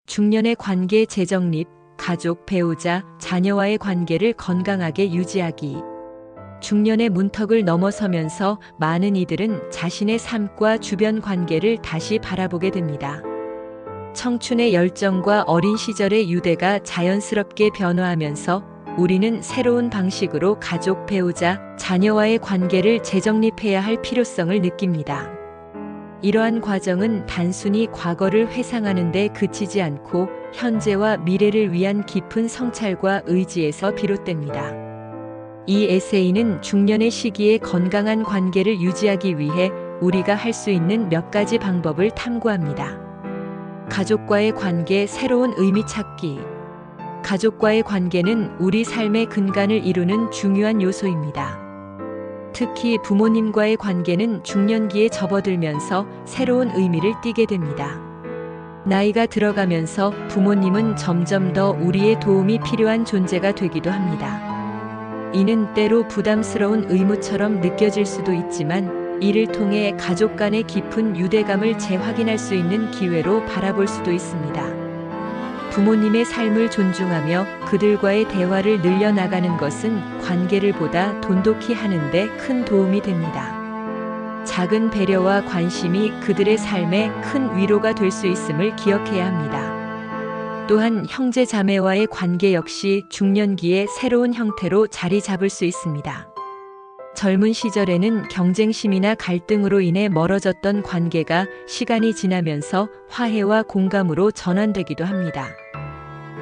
중년의 관계 재정립, 가족, 배우자, 자녀와의 관계를 건강하게 유지하기. 중년의 문턱을 넘어서면서 많은 이들은 자신의 삶과 주변 관계를 다시 바라보게 됩니다. 청춘의 열정과 어린 시절의 유대가 자연스럽게 변화하면서 우리는 새로운 방식으로 가족, 배우자, 자녀와의 관계를 재정립해야 할 필요성을 느낍니다. 이러한 과정은 단순히 과거를 회상하는 데 그치지 않고 현재와 미래를 위한 깊은 성찰과 의지에서 비롯됩니다. 이 에세이는 중년의 시기에 건강한 관계를 유지하기 위해 우리가 할 수 있는 몇 가지 방법을 탐구합니다. 가족과의 관계 새로운 의미 찾기. 가족과의 관계는 우리 삶의 근간을 이루는 중요한 요소입니다. 특히 부모님과의 관계는 중년기에 접어들면서 새로운 의미를 띠게 됩니다. 나이가 들어가면서 부모님은 점점 더 우리의 도움이 필요한 존재가 되기도 합니다. 이는 때로 부담스러운 의무처럼 느껴질 수도 있지만 이를 통해 가족 간의 깊은 유대감을 재확인할 수 있는 기회로 바라볼 수도 있습니다. 부모님의 삶을 존중하며 그들과의 대화를 늘려나가는 것은 관계를 보다 돈독히 하는 데 큰 도움이 됩니다. 작은 배려와 관심이 그들의 삶에 큰 위로가 될 수 있음을 기억해야 합니다. 또한 형제 자매와의 관계 역시 중년기에 새로운 형태로 자리 잡을 수 있습니다. 젊은 시절에는 경쟁심이나 갈등으로 인해 멀어졌던 관계가 시간이 지나면서 화해와 공감으로 전환되기도 합니다.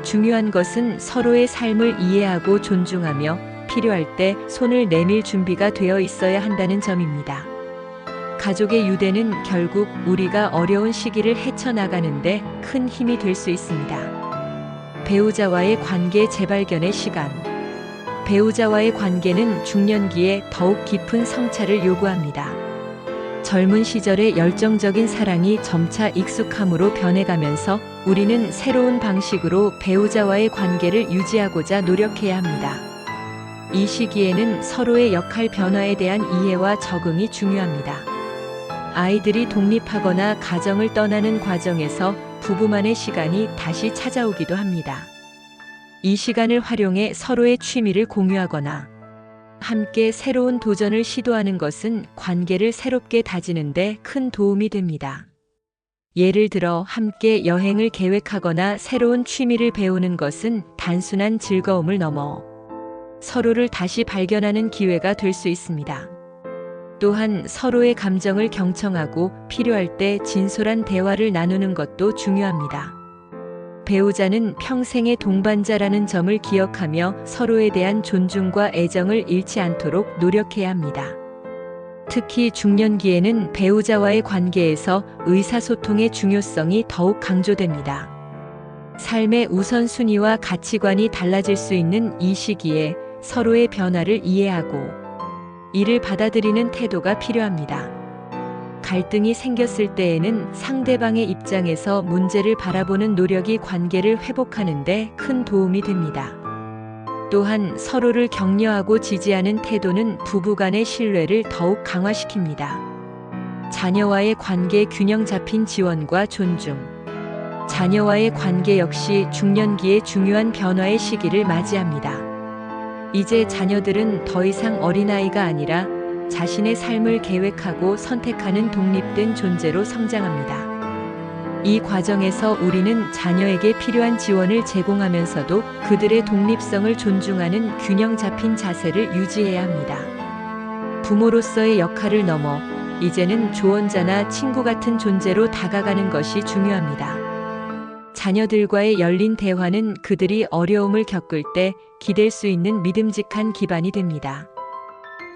중요한 것은 서로의 삶을 이해하고 존중하며 필요할 때 손을 내밀 준비가 되어 있어야 한다는 점입니다. 가족의 유대는 결국 우리가 어려운 시기를 헤쳐나가는데 큰 힘이 될 수 있습니다. 배우자와의 관계 재발견의 시간. 배우자와의 관계는 중년기에 더욱 깊은 성찰을 요구합니다. 젊은 시절의 열정적인 사랑이 점차 익숙함으로 변해가면서 우리는 새로운 방식으로 배우자와의 관계를 유지하고자 노력해야 합니다. 이 시기에는 서로의 역할 변화에 대한 이해와 적응이 중요합니다. 아이들이 독립하거나 가정을 떠나는 과정에서 부부만의 시간이 다시 찾아오기도 합니다. 이 시간을 활용해 서로의 취미를 공유하거나 함께 새로운 도전을 시도하는 것은 관계를 새롭게 다지는 데 큰 도움이 됩니다. 예를 들어 함께 여행을 계획하거나 새로운 취미를 배우는 것은 단순한 즐거움을 넘어 서로를 다시 발견하는 기회가 될 수 있습니다. 또한 서로의 감정을 경청하고 필요할 때 진솔한 대화를 나누는 것도 중요합니다. 배우자는 평생의 동반자라는 점을 기억하며 서로에 대한 존중과 애정을 잃지 않도록 노력해야 합니다. 특히 중년기에는 배우자와의 관계에서 의사소통의 중요성이 더욱 강조됩니다. 삶의 우선순위와 가치관이 달라질 수 있는 이 시기에 서로의 변화를 이해하고 이를 받아들이는 태도가 필요합니다. 갈등이 생겼을 때에는 상대방의 입장에서 문제를 바라보는 노력이 관계를 회복하는 데 큰 도움이 됩니다. 또한 서로를 격려하고 지지하는 태도는 부부간의 신뢰를 더욱 강화시킵니다. 자녀와의 관계 균형 잡힌 지원과 존중. 자녀와의 관계 역시 중년기의 중요한 변화의 시기를 맞이합니다. 이제 자녀들은 더 이상 어린아이가 아니라 자신의 삶을 계획하고 선택하는 독립된 존재로 성장합니다. 이 과정에서 우리는 자녀에게 필요한 지원을 제공하면서도 그들의 독립성을 존중하는 균형 잡힌 자세를 유지해야 합니다. 부모로서의 역할을 넘어 이제는 조언자나 친구 같은 존재로 다가가는 것이 중요합니다. 자녀들과의 열린 대화는 그들이 어려움을 겪을 때 기댈 수 있는 믿음직한 기반이 됩니다.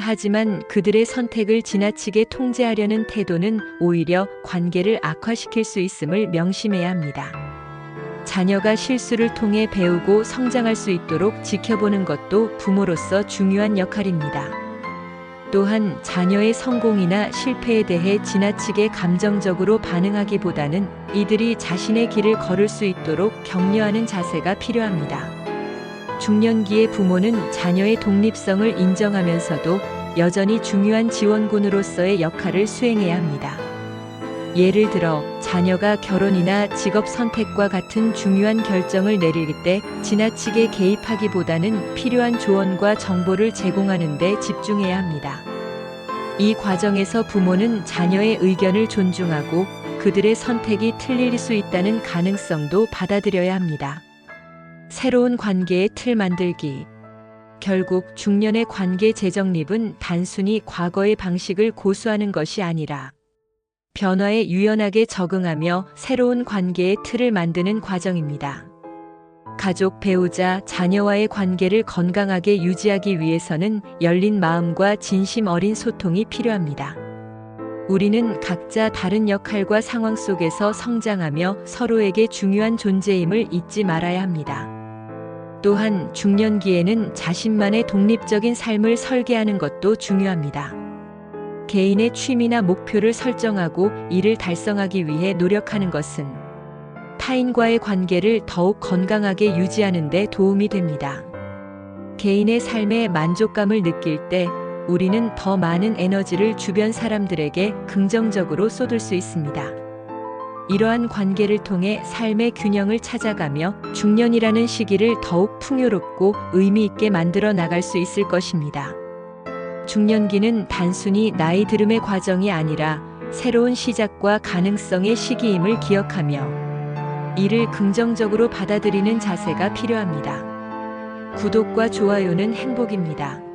하지만 그들의 선택을 지나치게 통제하려는 태도는 오히려 관계를 악화시킬 수 있음을 명심해야 합니다. 자녀가 실수를 통해 배우고 성장할 수 있도록 지켜보는 것도 부모로서 중요한 역할입니다. 또한 자녀의 성공이나 실패에 대해 지나치게 감정적으로 반응하기보다는 이들이 자신의 길을 걸을 수 있도록 격려하는 자세가 필요합니다. 중년기의 부모는 자녀의 독립성을 인정하면서도 여전히 중요한 지원군으로서의 역할을 수행해야 합니다. 예를 들어 자녀가 결혼이나 직업 선택과 같은 중요한 결정을 내릴 때 지나치게 개입하기보다는 필요한 조언과 정보를 제공하는 데 집중해야 합니다. 이 과정에서 부모는 자녀의 의견을 존중하고 그들의 선택이 틀릴 수 있다는 가능성도 받아들여야 합니다. 새로운 관계의 틀 만들기. 결국 중년의 관계 재정립은 단순히 과거의 방식을 고수하는 것이 아니라 변화에 유연하게 적응하며 새로운 관계의 틀을 만드는 과정입니다. 가족, 배우자, 자녀와의 관계를 건강하게 유지하기 위해서는 열린 마음과 진심 어린 소통이 필요합니다. 우리는 각자 다른 역할과 상황 속에서 성장하며 서로에게 중요한 존재임을 잊지 말아야 합니다. 또한 중년기에는 자신만의 독립적인 삶을 설계하는 것도 중요합니다. 개인의 취미나 목표를 설정하고 이를 달성하기 위해 노력하는 것은 타인과의 관계를 더욱 건강하게 유지하는 데 도움이 됩니다. 개인의 삶에 만족감을 느낄 때 우리는 더 많은 에너지를 주변 사람들에게 긍정적으로 쏟을 수 있습니다. 이러한 관계를 통해 삶의 균형을 찾아가며 중년이라는 시기를 더욱 풍요롭고 의미 있게 만들어 나갈 수 있을 것입니다. 중년기는 단순히 나이 들음의 과정이 아니라 새로운 시작과 가능성의 시기임을 기억하며 이를 긍정적으로 받아들이는 자세가 필요합니다. 구독과 좋아요는 행복입니다.